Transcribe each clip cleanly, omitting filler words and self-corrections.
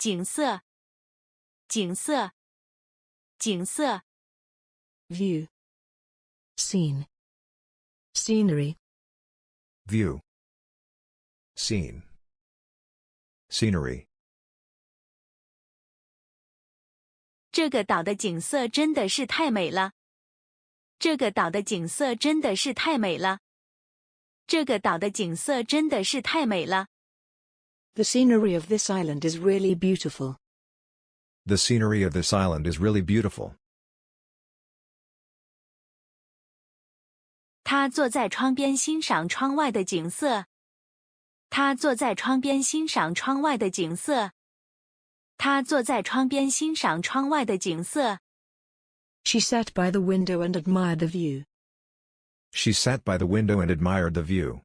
景色，景色，景色。View. Scene. Scenery. View. Scene. Scenery. 这个岛的景色真的是太美了。这个岛的景色真的是太美了。这个岛的景色真的是太美了。The scenery of this island is really beautiful. The scenery of this island is really beautiful. 他坐在窗边欣赏窗外的景色。他坐在窗边欣赏窗外的景色。他坐在窗边欣赏窗外的景色。She sat by the window and admired the view. She sat by the window and admired the view.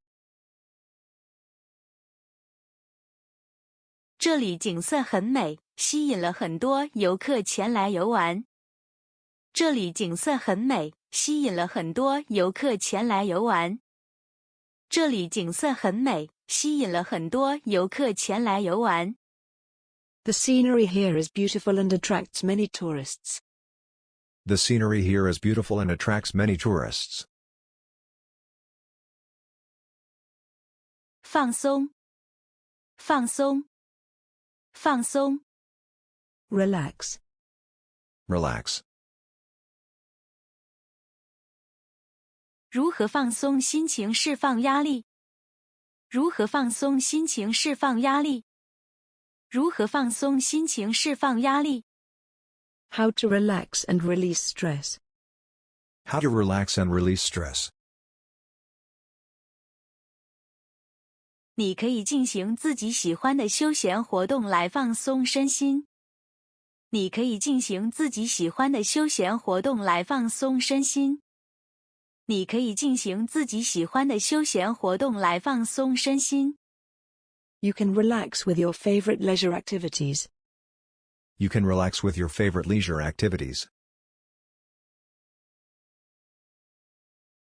这里景色很美，吸引了很多游客前来游玩。这里景色很美，吸引了很多游客前来游玩。这里景色很美，吸引了很多游客前来游玩。The scenery here is beautiful and attracts many tourists. The scenery here is beautiful and attracts many tourists. 放松，放松，放松。Relax. Relax. 如何放松心情，释放压力？如何放松心情，释放压力？如何放松心情，释放压力？ How to relax and release stress. How to relax and release stress. 你可以进行自己喜欢的休闲活动来放松身心。你可以进行自己喜欢的休闲活动来放松身心。你可以进行自己喜欢的休闲活动来放松身心。You can relax with your favorite leisure activities. You can relax with your favorite leisure activities.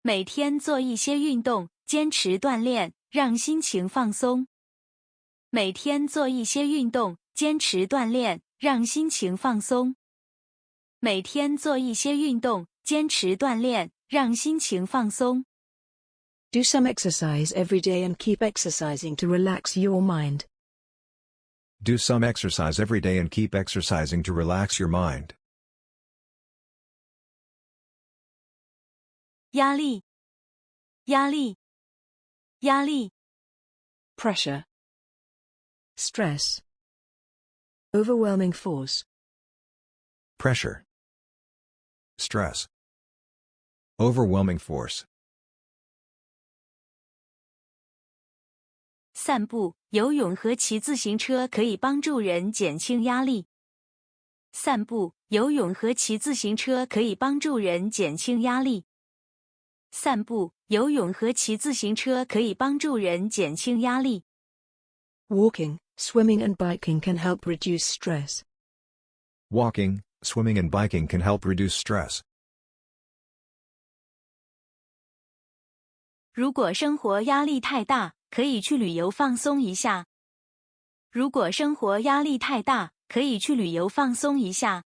每天做一些运动，坚持锻炼，让心情放松。每天做一些运动，坚持锻炼，让心情放松。每天做一些运动，坚持锻炼，让心情放松。Do some exercise every day and keep exercising to relax your mind. Do some exercise every day and keep exercising to relax your mind. 压力，压力，压力。Pressure. Stress. Overwhelming force. Pressure. Stress. Overwhelming force. 散步、游泳和骑自行车可以帮助人减轻压力。散步、游泳和骑自行车可以帮助人减轻压力。散步、游泳和骑自行车可以帮助人减轻压力。Walking, swimming and biking can help reduce stress. Walking, swimming and biking can help reduce stress. 如果生活压力太大，可以去旅游放松一下。如果生活压力太大，可以去旅游放松一下。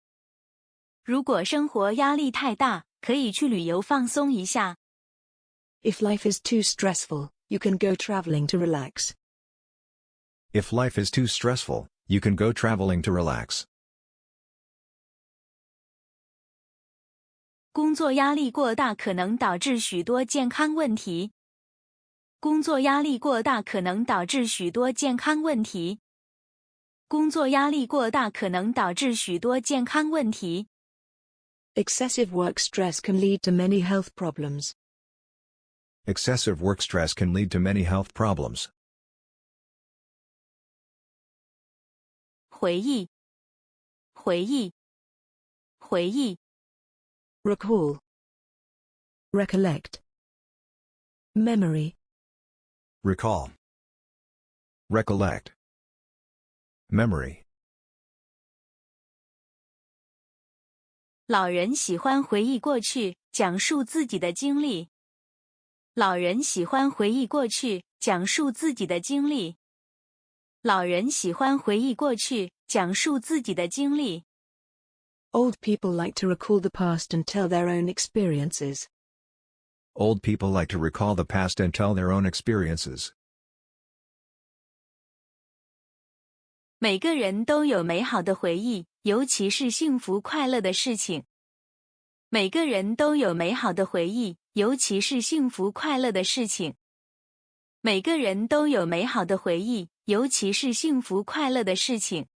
如果生活压力太大，可以去旅游放松一下。If life is too stressful, you can go traveling to relax. If life is too stressful, you can go traveling to relax. 工作压力过大可能导致许多健康问题。工作压力过大可能导致许多健康问题。工作压力过大可能导致许多健康问题。Excessive work stress can lead to many health problems. Excessive work stress can lead to many health problems. 回忆，回忆，回忆。Recall. Recollect. Memory. Recall. Recollect. Memory. 老人喜欢回忆过去，讲述自己的经历。老人喜欢回忆过去，讲述自己的经历。老人喜欢回忆过去，讲述自己的经历。Old people like to recall the past and tell their own experiences. Old people like to recall the past and tell their own experiences. 每个人都有美好的回忆，尤其是幸福快乐的事情。每个人都有美好的回忆，尤其是幸福快乐的事情。每个人都有美好的回忆，尤其是幸福快乐的事情。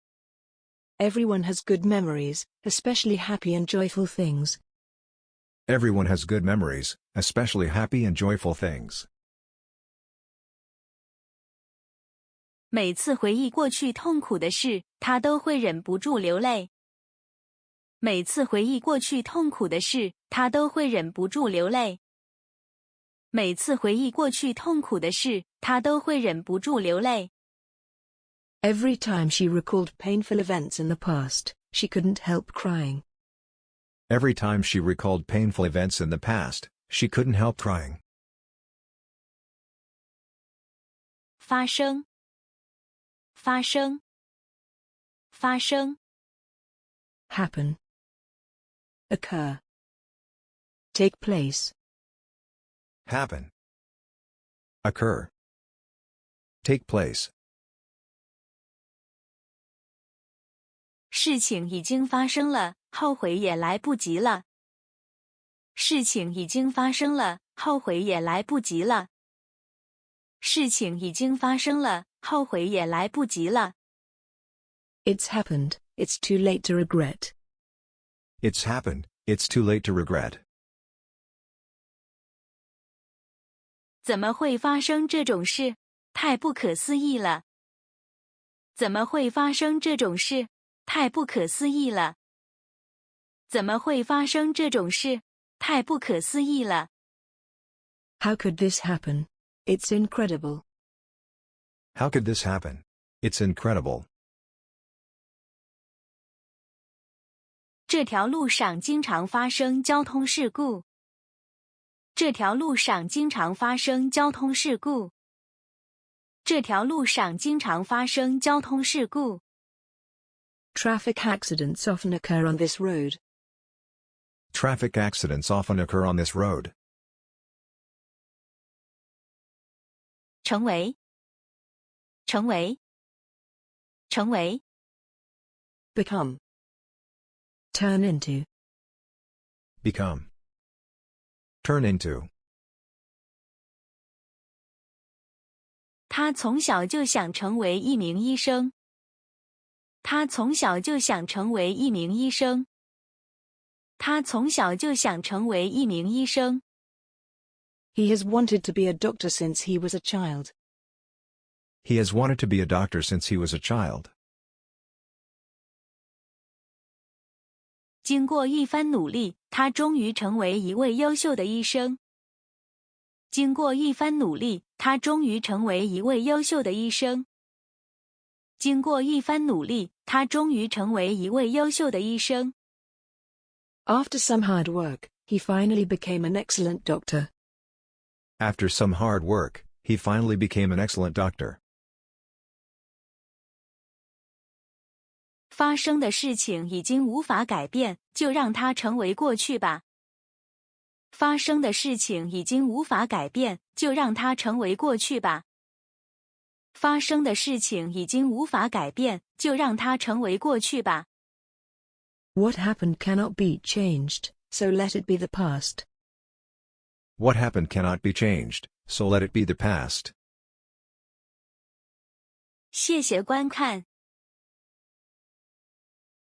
Everyone has good memories, especially happy and joyful things. Everyone has good memories, especially happy and joyful things. 每次回忆过去痛苦的事，他都会忍不住流泪。每次回忆过去痛苦的事，他都会忍不住流泪。每次回忆过去痛苦的事，他都会忍不住流泪。Every time she recalled painful events in the past, she couldn't help crying. Every time she recalled painful events in the past, she couldn't help crying. 发生，发生，发生。Happen. Occur. Take place. Happen. Occur. Take place. 事情已经发生了，后悔也来不及了。事情已经发生了，后悔也来不及了。事情已经发生了，后悔也来不及了。It's happened, it's too late to regret. It's happened, it's too late to regret. 怎么会发生这种事？太不可思议了！怎么会发生这种事？太不可思议了！怎么会发生这种事？太不可思议了！ How could this happen? It's incredible. How could this happen? It's incredible. 这条路上经常发生交通事故。这条路上经常发生交通事故。这条路上经常发生交通事故。Traffic accidents often occur on this road. Traffic accidents often occur on this road. 成为，成为，成为。Become. Turn into. Become. Turn into. 他从小就想成为一名医生。他从小就想成为一名医生。他从小就想成为一名医生。He has wanted to be a doctor since he was a child. He has wanted to be a doctor since he was a child. 经过一番努力，他终于成为一位优秀的医生。经过一番努力，他终于成为一位优秀的医生。经过一番努力，他终于成为一位优秀的医生。After some hard work, he finally became an excellent doctor. After some hard work, he finally became an excellent doctor. 发生的事情已经无法改变，就让它成为过去吧。发生的事情已经无法改变，就让它成为过去吧。发生的事情已经无法改变，就让它成为过去吧。What happened cannot be changed, so let it be the past. What happened cannot be changed, so let it be the past. 谢谢观看。